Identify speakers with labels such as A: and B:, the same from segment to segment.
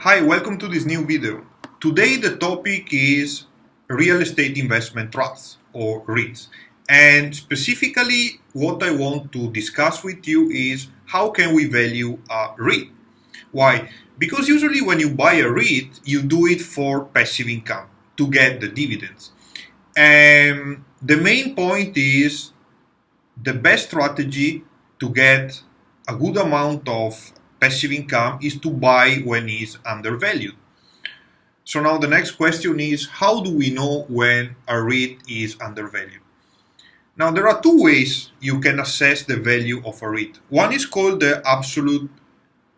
A: Hi, welcome to this new video. Today the topic is real estate investment trusts or REITs. And specifically what I want to discuss with you is how can we value a REIT? Why? Because usually when you buy a REIT, you do it for passive income to get the dividends. And the main point is the best strategy to get a good amount of passive income is to buy when it's undervalued. So now the next question is, how do we know when a REIT is undervalued? Now there are two ways you can assess the value of a REIT. One is called the absolute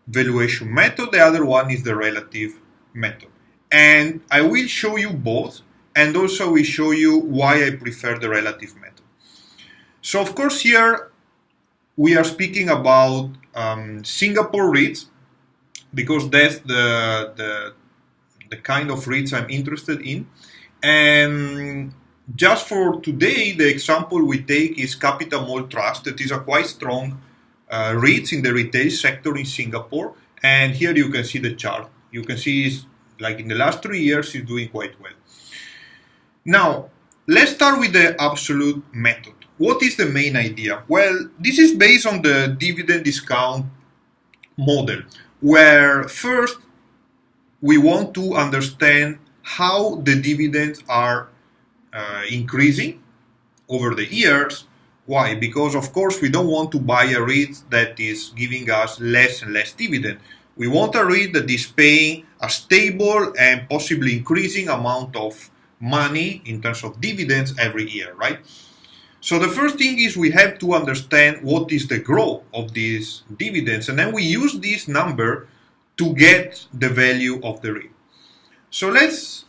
A: valuation method, the other one is the relative method. And I will show you both, and also will show you why I prefer the relative method. So of course here we are speaking about Singapore REITs, because that's the kind of REITs I'm interested in. And just for today, the example we take is Capital Mall Trust. That is a quite strong REITs in the retail sector in Singapore. And here you can see the chart. You can see it's like in the last 3 years, it's doing quite well. Now, let's start with the absolute method. What is the main idea? Well, this is based on the dividend discount model, where first we want to understand how the dividends are increasing over the years. Why? Because of course we don't want to buy a REIT that is giving us less and less dividend. We want a REIT that is paying a stable and possibly increasing amount of money in terms of dividends every year, right? So the first thing is we have to understand what is the growth of these dividends, and then we use this number to get the value of the REIT. So let's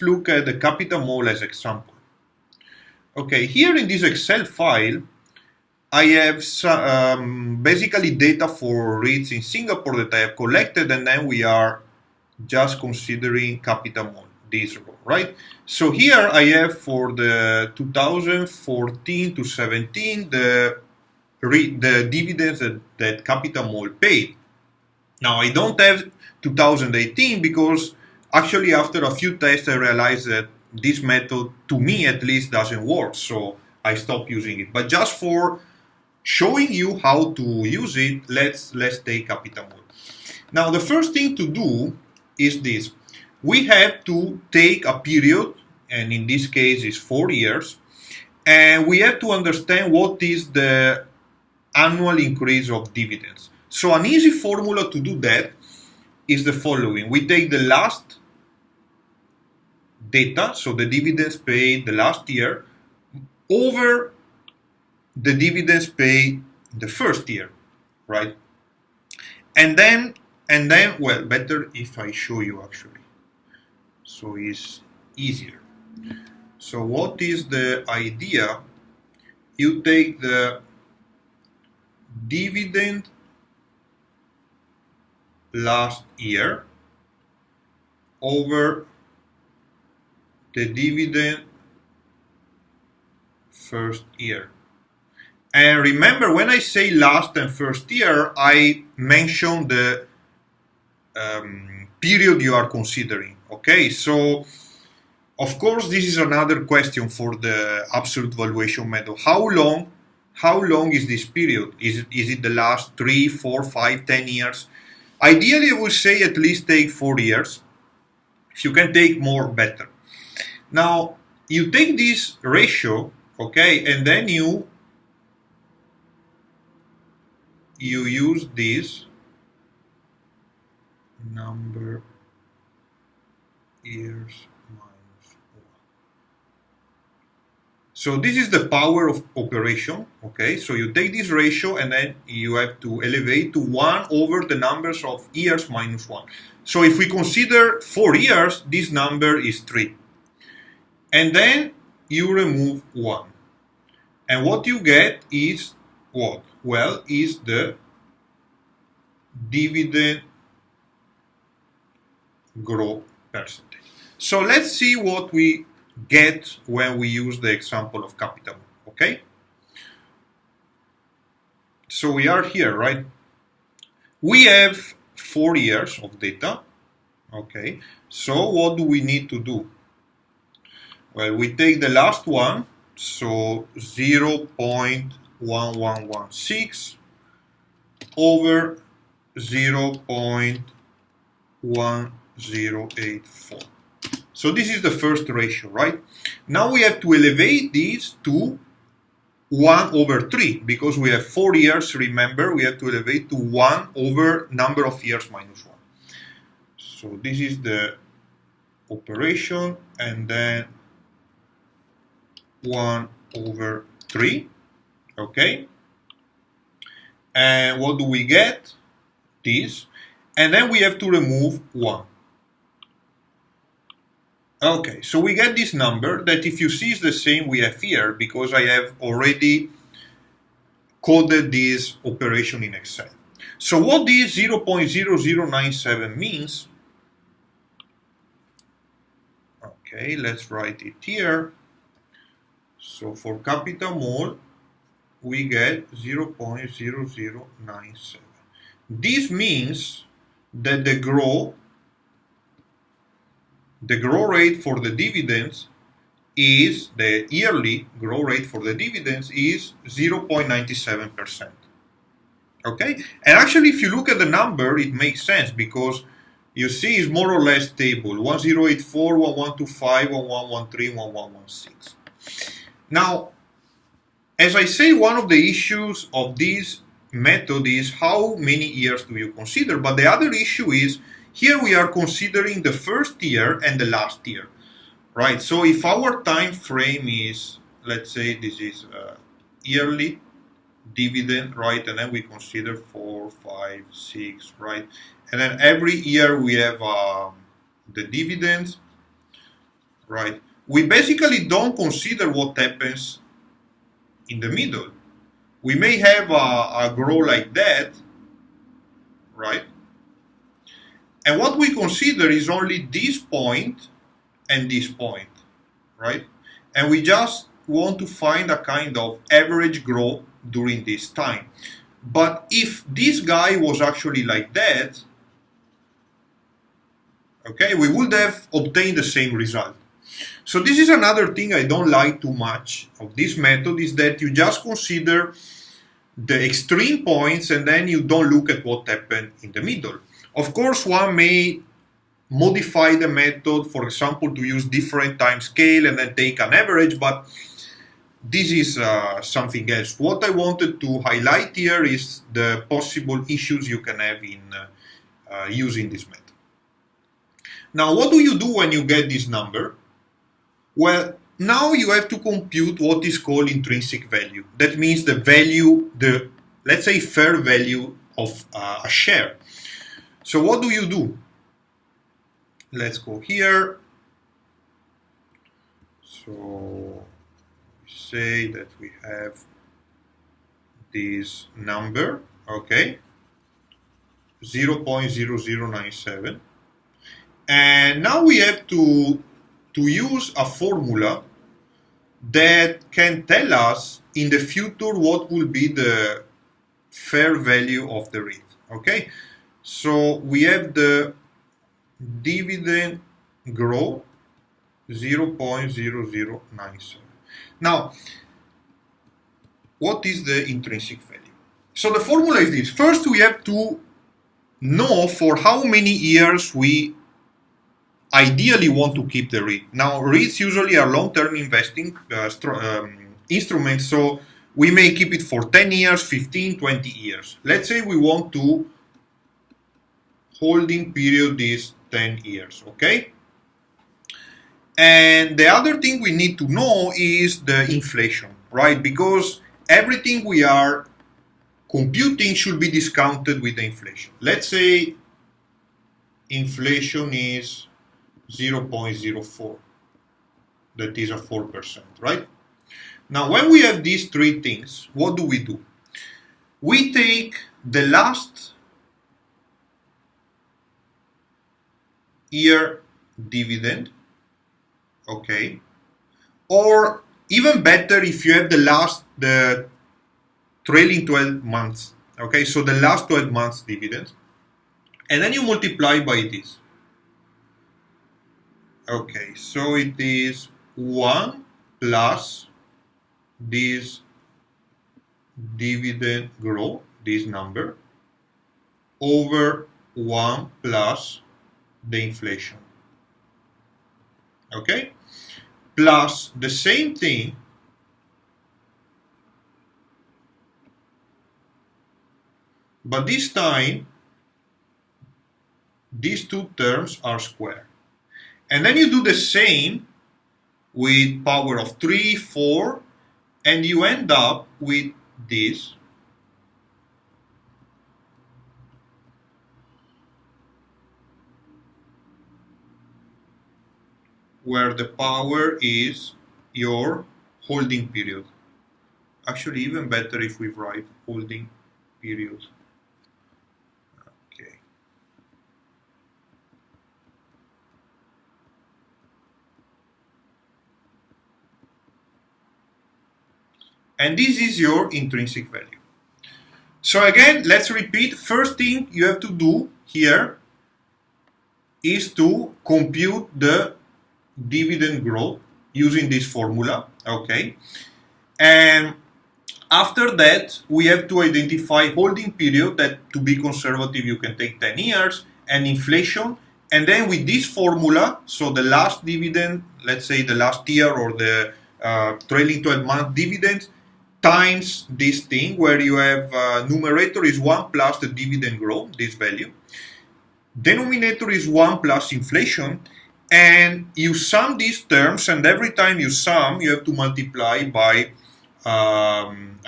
A: look at the Capital Mall as example. Okay, here in this Excel file, I have basically data for REITs in Singapore that I have collected, and then we are just considering Capital Mall, this row, right? So here I have for the 2014 to 17 the dividends that Capital Mall paid. Now I don't have 2018 because actually after a few tests I realized that this method, to me at least, doesn't work, so I stopped using it. But just for showing you how to use it, let's take Capital Mall. Now the first thing to do is this. We have to take a period, and in this case is 4 years, and we have to understand what is the annual increase of dividends. So an easy formula to do that is the following. We take the last data, so the dividends paid the last year, over the dividends paid the first year, right? And then, well, better if I show you actually. So it's easier. So what is the idea? You take the dividend last year over the dividend first year. And remember, when I say last and first year, I mention the period you are considering. Okay, so of course this is another question for the absolute valuation method. How long is this period? Is it the last 3, 4, 5, 10 years? Ideally I would say at least take 4 years. If you can take more, better. Now you take this ratio, okay, and then you use this number years minus 1. So this is the power of operation, okay? So you take this ratio and then you have to elevate to 1 over the numbers of years minus 1. So if we consider 4 years, this number is 3. And then you remove 1. And what you get is what? Well, is the dividend growth percentage. So let's see what we get when we use the example of Capital, okay? So we are here, right? We have 4 years of data, Okay, so what do we need to do? Well, we take the last one, so 0.1116 over 0.1084. So this is the first ratio, right? Now we have to elevate this to 1 over 3 because we have 4 years. Remember, we have to elevate to 1 over number of years minus 1. So this is the operation, and then 1 over 3. Okay. And what do we get? This. And then we have to remove 1. Okay, so we get this number that, if you see, is the same we have here because I have already coded this operation in Excel. So what this 0.0097 means, okay, let's write it here. So for capital mall, we get 0.0097. This means that the growth rate for the dividends is, the yearly growth rate for the dividends is 0.97%. Okay, and actually if you look at the number, it makes sense because you see it's more or less stable: 1084, 1125, 1113, 1116. Now, as I say, one of the issues of this method is how many years do you consider, but the other issue is, here we are considering the first year and the last year, right? So if our time frame is, let's say this is yearly dividend, right? And then we consider 4, 5, 6, right? And then every year we have the dividends, right? We basically don't consider what happens in the middle. We may have a growth like that, right? And what we consider is only this point and this point, right? And we just want to find a kind of average growth during this time. But if this guy was actually like that, okay, we would have obtained the same result. So this is another thing I don't like too much of this method, is that you just consider the extreme points and then you don't look at what happened in the middle. Of course, one may modify the method, for example, to use different time scale and then take an average, but this is something else. What I wanted to highlight here is the possible issues you can have in using this method. Now, what do you do when you get this number? Well, now you have to compute what is called intrinsic value. That means the value, let's say fair value of a share. So what do you do? Let's go here. So say that we have this number, okay, 0.0097, and now we have to use a formula that can tell us in the future what will be the fair value of the REIT. Okay, so we have the dividend growth 0.0097. Now, what is the intrinsic value? So the formula is this. First, we have to know for how many years we ideally want to keep the REIT. Now, REITs usually are long-term investing instruments, so we may keep it for 10 years, 15, 20 years. Let's say we want to holding period is 10 years, okay? And the other thing we need to know is the inflation, right? Because everything we are computing should be discounted with the inflation. Let's say inflation is 0.04, that is a 4%, right? Now, when we have these three things, what do? We take the last year dividend, okay, or even better if you have the trailing 12 months, okay, so the last 12 months dividends, and then you multiply by this. Okay, so it is 1 plus this dividend growth, this number, over 1 plus the inflation. Okay? Plus the same thing, but this time these two terms are square. And then you do the same with power of 3, 4, and you end up with this, where the power is your holding period. Actually, even better if we write holding period. Okay. And this is your intrinsic value. So again, let's repeat. First thing you have to do here is to compute the dividend growth using this formula, okay? And after that, we have to identify holding period, that to be conservative you can take 10 years, and inflation. And then with this formula, so the last dividend, let's say the last year or the trailing 12-month dividends, times this thing where you have numerator is 1 plus the dividend growth, this value. Denominator is 1 plus inflation, and you sum these terms, and every time you sum, you have to multiply by,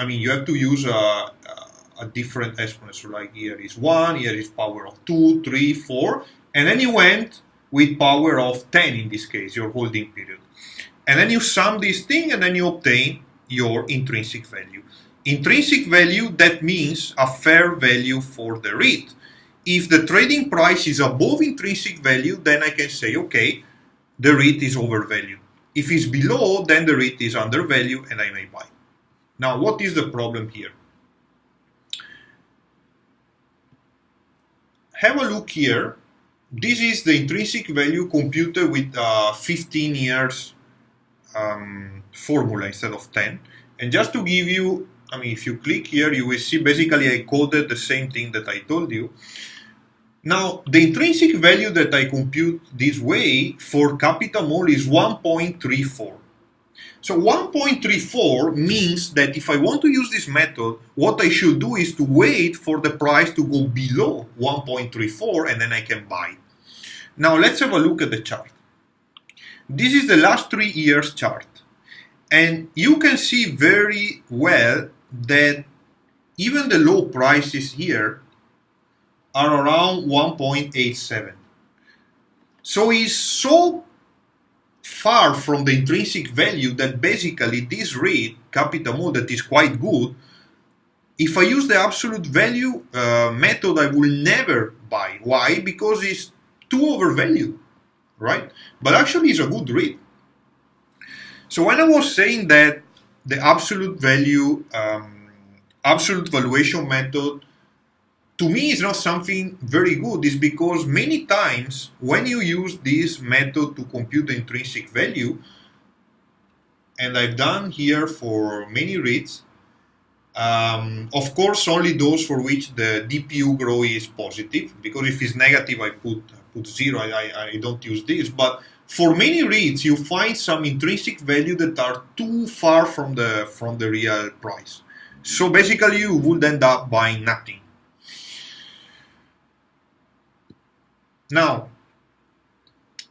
A: you have to use a different exponent. So like here is 1, here is power of 2, 3, 4, and then you went with power of 10 in this case, your holding period. And then you sum this thing, and then you obtain your intrinsic value. Intrinsic value, that means a fair value for the REIT. If the trading price is above intrinsic value, then I can say, okay, the REIT is overvalued. If it's below, then the REIT is undervalued and I may buy. Now, what is the problem here? Have a look here. This is the intrinsic value computed with 15 years formula instead of 10. And just to give you, if you click here, you will see basically I coded the same thing that I told you. Now, the intrinsic value that I compute this way for capital mall is 1.34. So 1.34 means that if I want to use this method, what I should do is to wait for the price to go below 1.34 and then I can buy. Now, let's have a look at the chart. This is the last 3 years chart. And you can see very well that even the low prices here are around 1.87. So it's so far from the intrinsic value that basically this REIT, capital mall, that is quite good, if I use the absolute value method, I will never buy. Why? Because it's too overvalued, right? But actually it's a good REIT. So when I was saying that the absolute value, absolute valuation method, to me is not something very good, is because many times when you use this method to compute the intrinsic value, and I've done here for many REITs, of course only those for which the DPU growth is positive, because if it's negative I put 0, I don't use this. But for many REITs you find some intrinsic value that are too far from the real price. So basically you would end up buying nothing. Now,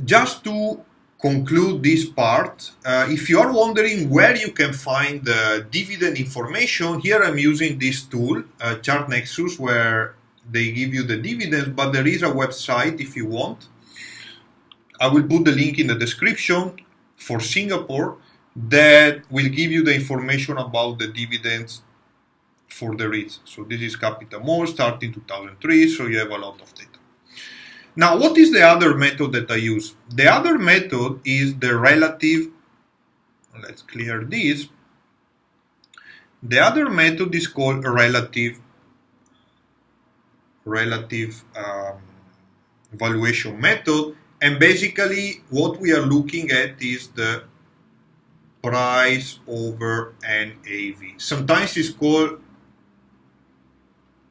A: just to conclude this part, if you are wondering where you can find the dividend information, here I'm using this tool, Chart Nexus, where they give you the dividends, but there is a website if you want. I will put the link in the description for Singapore that will give you the information about the dividends for the REITs. So this is Capital Mall starting 2003, so you have a lot of data. Now, what is the other method that I use? The other method is the relative. Let's clear this. The other method is called a relative valuation method, And basically what we are looking at is the price over NAV. Sometimes it's called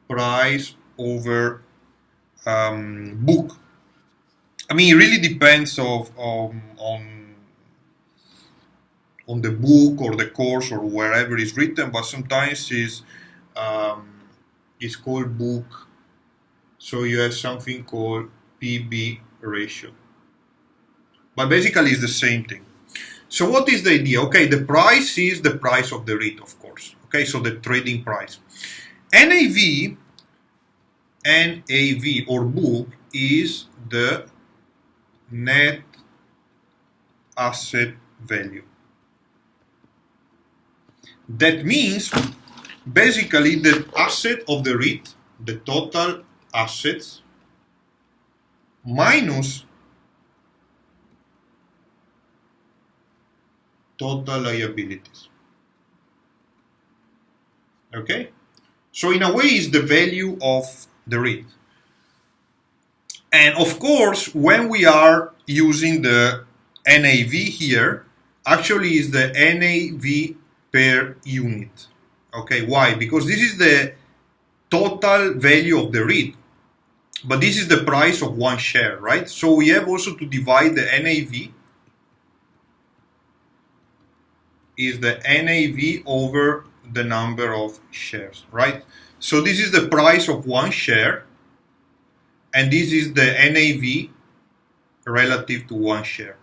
A: price over book. I mean, it really depends on the book or the course or wherever it's written, but sometimes it's called book. So you have something called PB ratio. But basically it's the same thing. So what is the idea? Okay, the price is the price of the REIT, of course. Okay, so the trading price. NAV or book is the net asset value. That means basically the asset of the REIT, the total assets minus total liabilities. Okay? So in a way it's the value of the REIT. And of course, when we are using the NAV here, actually is the NAV per unit. Okay, why? Because this is the total value of the REIT, but this is the price of one share, right? So we have also to divide the NAV is the NAV over the number of shares, right? So this is the price of one share, and this is the NAV relative to one share.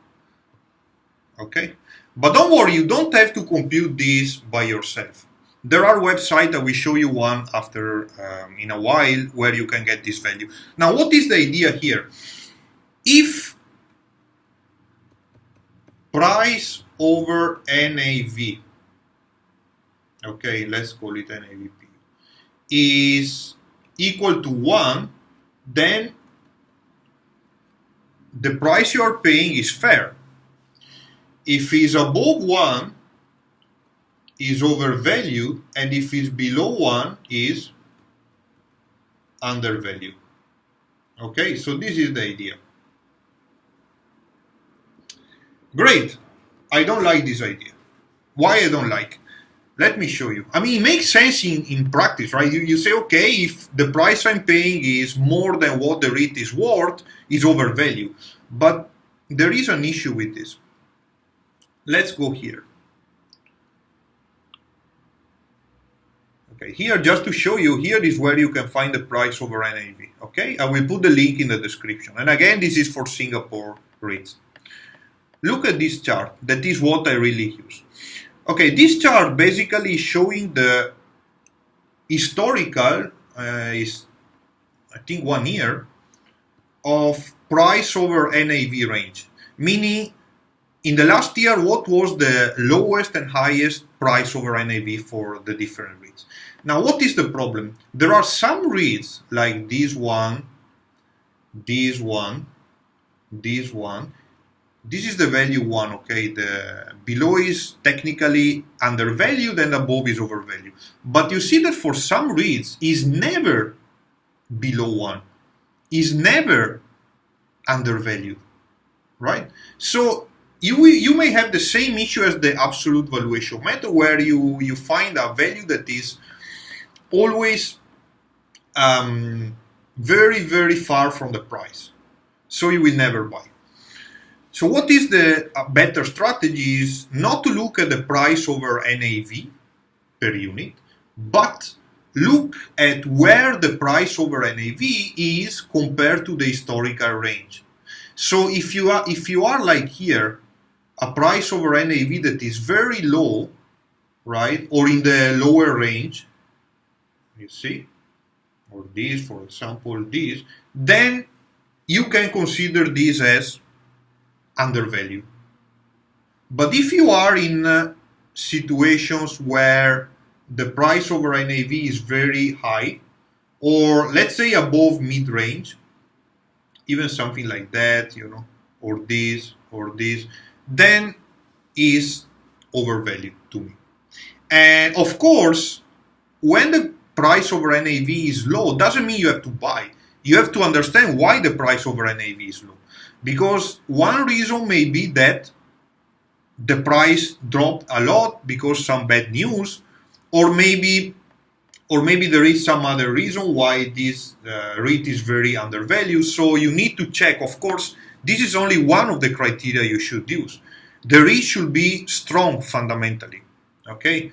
A: Okay? But don't worry, you don't have to compute this by yourself. There are websites, I will show you one after in a while, where you can get this value. Now, what is the idea here? If price over NAV, okay, let's call it NAVP, is equal to 1, then the price you are paying is fair. If it's above 1, is overvalued, and if it's below 1, is undervalued. Okay, so this is the idea. Great. I don't like this idea. Why I don't like? Let me show you. I mean, it makes sense in practice, right? You say, okay, if the price I'm paying is more than what the REIT is worth, it's overvalued. But there is an issue with this. Let's go here. Okay, here, just to show you, here is where you can find the price over NAV. Okay, I will put the link in the description. And again, this is for Singapore REITs. Look at this chart. That is what I really use. Okay, this chart basically is showing the historical, is I think 1 year, of price over NAV range. Meaning, in the last year, what was the lowest and highest price over NAV for the different REITs? Now, what is the problem? There are some REITs, like this one, this one, this one. This is the value 1, okay? The below is technically undervalued and above is overvalued. But you see that for some REITs is never below 1, is never undervalued, right? So you may have the same issue as the absolute valuation method, where you find a value that is always very, very far from the price. So you will never buy. So what is the better strategy is not to look at the price over NAV per unit, but look at where the price over NAV is compared to the historical range. So if you are like here, a price over NAV that is very low, right, or in the lower range, you see, or this, for example, this, then you can consider this as undervalued. But if you are in situations where the price over NAV is very high, or let's say above mid-range, even something like that, you know, or this, then is overvalued to me. And of course, when the price over NAV is low, doesn't mean you have to buy. you have to understand why the price over NAV is low. Because one reason may be that the price dropped a lot because some bad news, or maybe there is some other reason why this REIT is very undervalued. So you need to check. Of course, this is only one of the criteria you should use. The REIT should be strong fundamentally. Okay,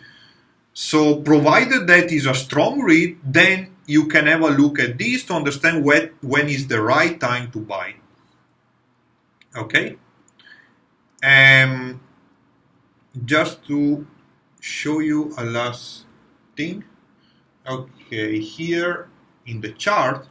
A: so provided that is a strong REIT, then you can have a look at this to understand when is the right time to buy. Okay, and just to show you a last thing. Okay, here in the chart,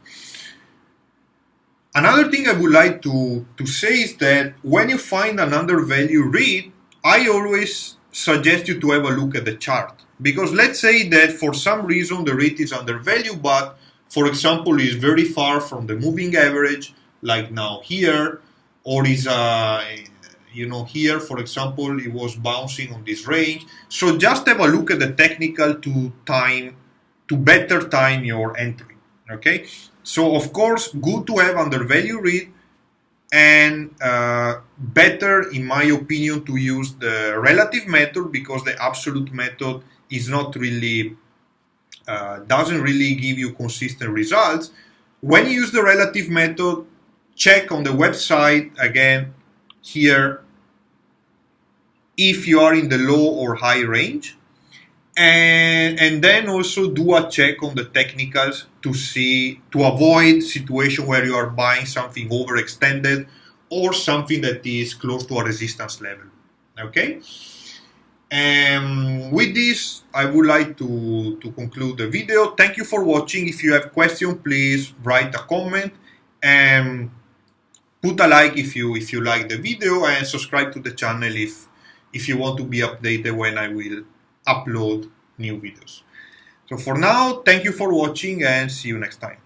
A: another thing I would like to say is that when you find an undervalued REIT, I always suggest you to have a look at the chart. Because let's say that for some reason the REIT is undervalued, but for example is very far from the moving average, like now here, or is here, for example, it was bouncing on this range. So just have a look at the technical to better time your entry. Okay, so of course, good to have undervalued REIT, and better, in my opinion, to use the relative method, because the absolute method is not really doesn't really give you consistent results. When you use the relative method, check on the website again here if you are in the low or high range, and then also do a check on the technicals to avoid situation where you are buying something overextended or something that is close to a resistance level. Okay, and with this I would like to conclude the video. Thank you for watching. If you have questions, please write a comment and put a like if you like the video, and subscribe to the channel if you want to be updated when I will upload new videos. So for now, thank you for watching and see you next time.